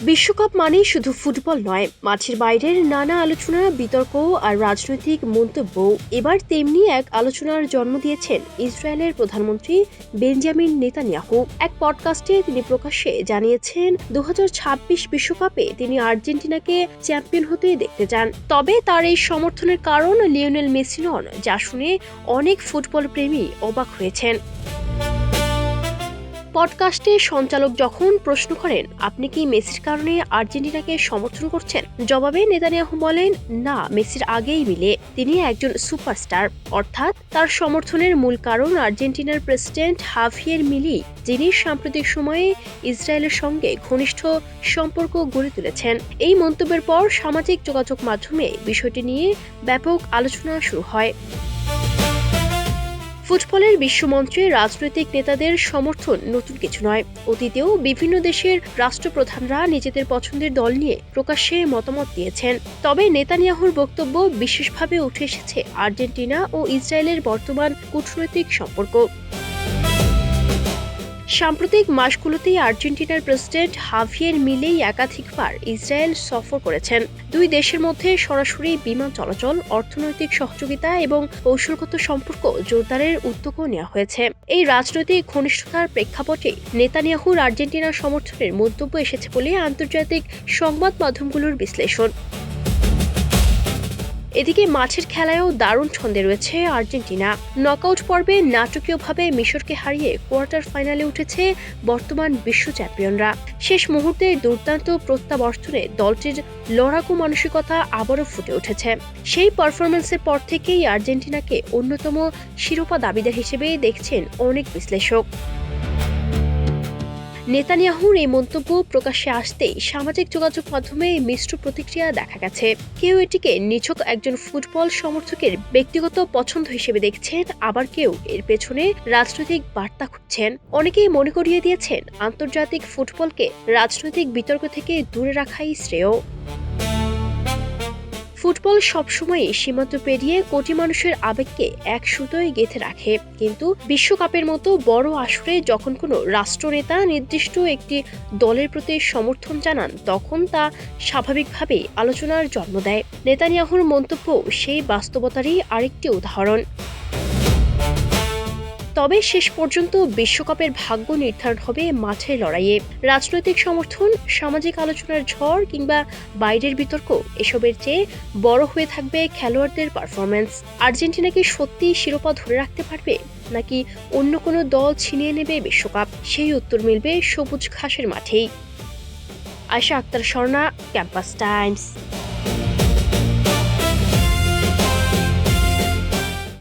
বিশ্বকাপ মানেই শুধু ফুটবল নয়, মাঠের বাইরের নানা আলোচনা, বিতর্ক আর রাজনৈতিক মন্তব্য। এবার তেমনি এক আলোচনার জন্ম দিয়েছেন ইসরায়েলের প্রধানমন্ত্রী বেঞ্জামিন নেতানিয়াহু। এক পডকাস্টে তিনি প্রকাশ্যে জানিয়েছেন 2026 বিশ্বকাপে তিনি আর্জেন্টিনাকে চ্যাম্পিয়ন হতে দেখতে চান। তবে তার এই সমর্থনের কারণ লিওনেল মেসি নন, যা শুনে অনেক ফুটবল প্রেমী অবাক হয়েছেন। পডকাস্টে সঞ্চালক যখন প্রশ্ন করেন, আপনি কি মেসির কারণে আর্জেন্টিনাকে সমর্থন করছেন, জবাবে নেতানিয়াহু বলেন, না, মেসির আগেই মিলে তিনি একজন সুপারস্টার। অর্থাৎ তার সমর্থনের মূল কারণ আর্জেন্টিনার প্রেসিডেন্ট হাভিয়ের মিলি, যিনি সাম্প্রতিক সময়ে ইসরায়েলের সঙ্গে ঘনিষ্ঠ সম্পর্ক গড়ে তুলেছেন। এই মন্তব্যের পর সামাজিক যোগাযোগ মাধ্যমে বিষয়টি নিয়ে ব্যাপক আলোচনা শুরু হয়। ফুটবলের বিশ্বমঞ্চে রাজনৈতিক নেতাদের সমর্থন নতুন কিছু নয়। অতীতেও বিভিন্ন দেশের রাষ্ট্রপ্রধানরা নিজেদের পছন্দের দল নিয়ে প্রকাশ্যে মতামত দিয়েছেন। তবে নেতানিয়াহুর বক্তব্য বিশেষভাবে উঠে এসেছে আর্জেন্টিনা ও ইসরায়েলের বর্তমান কূটনৈতিক সম্পর্ক। সাম্প্রতিক মাসগুলোতেই আর্জেন্টিনার প্রেসিডেন্ট হাভিয়ের মিলেই একাধিকবার ইসরায়েল সফর করেছেন। দুই দেশের মধ্যে সরাসরি বিমান চলাচল, অর্থনৈতিক সহযোগিতা এবং কৌশলগত সম্পর্ক জোরদারের উদ্যোগও নেওয়া হয়েছে। এই রাজনৈতিক ঘনিষ্ঠতার প্রেক্ষাপটে নেতানিয়াহুর আর্জেন্টিনার সমর্থনের মন্তব্য এসেছে বলে আন্তর্জাতিক সংবাদ মাধ্যমগুলোর বিশ্লেষণ। এদিকে মাঠের খেলায়ও দারুণ ছন্দে রয়েছে আর্জেন্টিনা। নকআউট পর্বে নাটকীয়ভাবে মিশরকে হারিয়ে কোয়ার্টার ফাইনালে উঠেছে বর্তমান বিশ্ব চ্যাম্পিয়নরা। শেষ মুহূর্তে দুর্দান্ত প্রত্যাবর্তনে দলটির লড়াকু মানসিকতা আবারও ফুটে উঠেছে। সেই পারফরম্যান্সের পর থেকেই আর্জেন্টিনাকে অন্যতম শিরোপা দাবিদার হিসেবে দেখছেন অনেক বিশ্লেষক। নেতানিয়াহুর এই মন্তব্য প্রকাশ্যে আসতেই সামাজিক যোগাযোগ মাধ্যমে মিশ্র প্রতিক্রিয়া দেখা গেছে। কেউ এটিকে নিছক একজন ফুটবল সমর্থকের ব্যক্তিগত পছন্দ হিসেবে দেখছেন, আবার কেউ এর পেছনে রাজনৈতিক বার্তা খুঁজছেন। অনেকেই মনে করিয়ে দিয়েছেন, আন্তর্জাতিক ফুটবলকে রাজনৈতিক বিতর্ক থেকে দূরে রাখাই শ্রেয়। ফুটবল সবসময় সীমান্ত পেরিয়ে কোটি মানুষের আবেগকে এক সুতোয় গেঁথে রাখে, কিন্তু বিশ্বকাপের মতো বড় আসরে যখন কোনো রাষ্ট্রনেতা নির্দিষ্ট একটি দলের প্রতি সমর্থন জানান, তখন তা স্বাভাবিকভাবেই আলোচনার জন্ম দেয়। নেতানিয়াহুর মন্তব্য সেই বাস্তবতারই আরেকটি উদাহরণ। তবে শেষ পর্যন্ত বিশ্বকাপের ভাগ্য নির্ধারণ হবে মাঠের লড়াইয়ে। রাজনৈতিক সমর্থন, সামাজিক আলোচনার ঝড় কিংবা বাইরের বিতর্ক, এসবের চেয়ে বড় হয়ে থাকবে খেলোয়াড়দের পারফরম্যান্স। আর্জেন্টিনা কি সত্যি শিরোপা ধরে রাখতে পারবে, নাকি অন্য কোনো দল ছিনিয়ে নেবে বিশ্বকাপ? সেই উত্তর মিলবে সবুজ ঘাসের মাঠেই। Ayesha Akter Swarna, Campus Times.